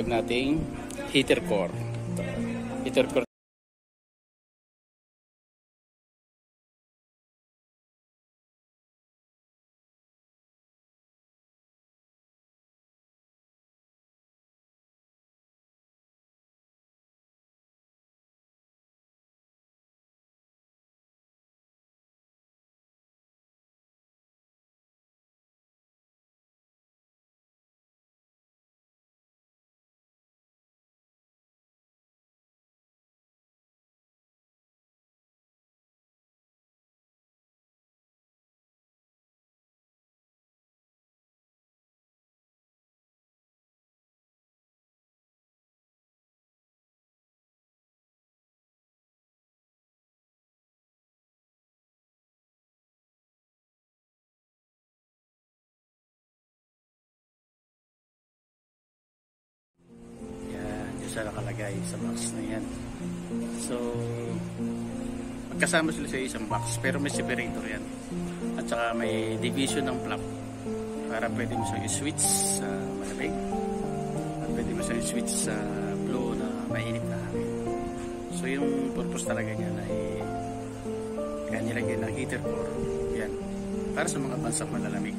tinatawag nating heater core. Heater core. Siya nakalagay sa box na yan. So magkasama sila sa isang box pero may separator yan, at saka may division ng plug para pwede mo siyang i-switch sa malamig at pwede mo siyang i-switch sa blow na mainit na hangin. So yung purpose talaga niya ay kaya nilagyan ng heater core yan para sa mga bansang malalamig.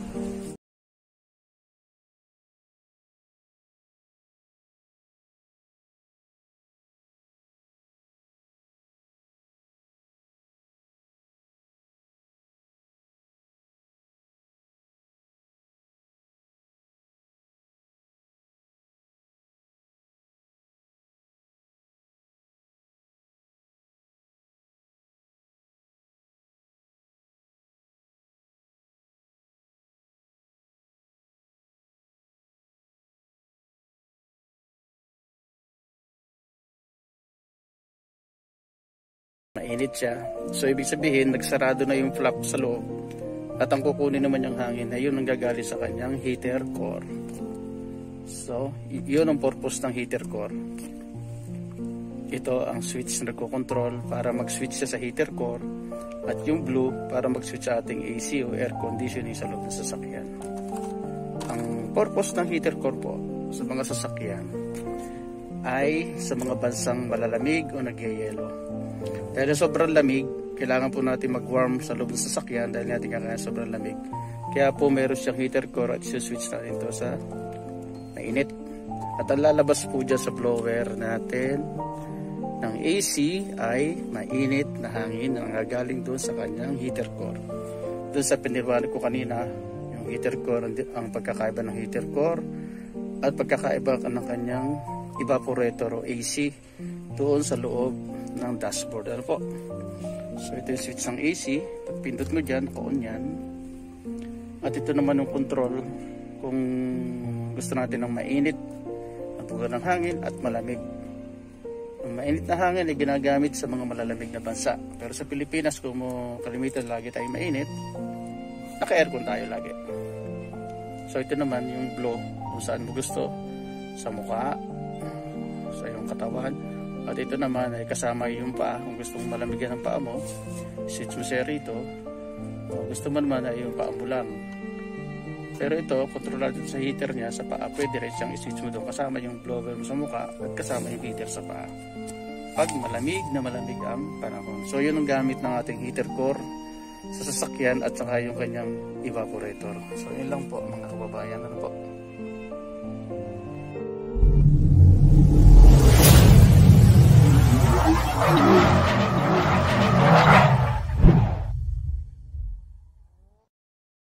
Mainit siya. So ibig sabihin nagsarado na yung flap sa loob at ang kukunin naman yung hangin na yun ang gagaling sa kanyang heater core. So yun ang purpose ng heater core. Ito ang switch na nagko-control para mag-switch siya sa heater core, at yung blue para mag-switch sa ating AC o air conditioning sa loob ng sasakyan. Ang purpose ng heater core po sa mga sasakyan ay sa mga bansang malalamig o nagyayelo. Dahil sobrang lamig, kailangan po natin mag-warm sa loob ng sasakyan dahil natin kaya sobrang lamig. Kaya po meron siyang heater core at switch natin ito sa mainit. At ang lalabas po dyan sa blower natin ng AC ay mainit na hangin na nangagaling doon sa kanyang heater core. Doon sa pinirwanan ko kanina, yung heater core, ang pagkakaiba ng heater core at pagkakaiba ng kanyang evaporator o AC doon sa loob ng dashboard. Ano po? So ito yung switch ng AC. Pag pindot mo dyan, naka-on yan. At ito naman yung control kung gusto natin ng mainit na tugon ng hangin at malamig. Ang mainit na hangin ay ginagamit sa mga malalamig na bansa. Pero sa Pilipinas, kung kalimitan lagi tayo mainit, naka-aircon tayo lagi. So ito naman yung blow kung saan mo gusto, sa mukha, sa iyong katawan. At ito naman ay kasama yung paa. Kung gusto mong malamigyan ng paa mo, switch mo siya rito. O gusto mo naman ay yung paa mo lang. Pero ito, kontrolado sa heater niya sa paa. Pwede rin siyang i-switch mo doon kasama yung blower mo sa mukha at kasama yung heater sa paa. Pag malamig na malamig ang panahon. So yun ang gamit ng ating heater core sa sasakyan at saka yung kanyang evaporator. So yun lang po mga kababayan. Ano po? Thank you.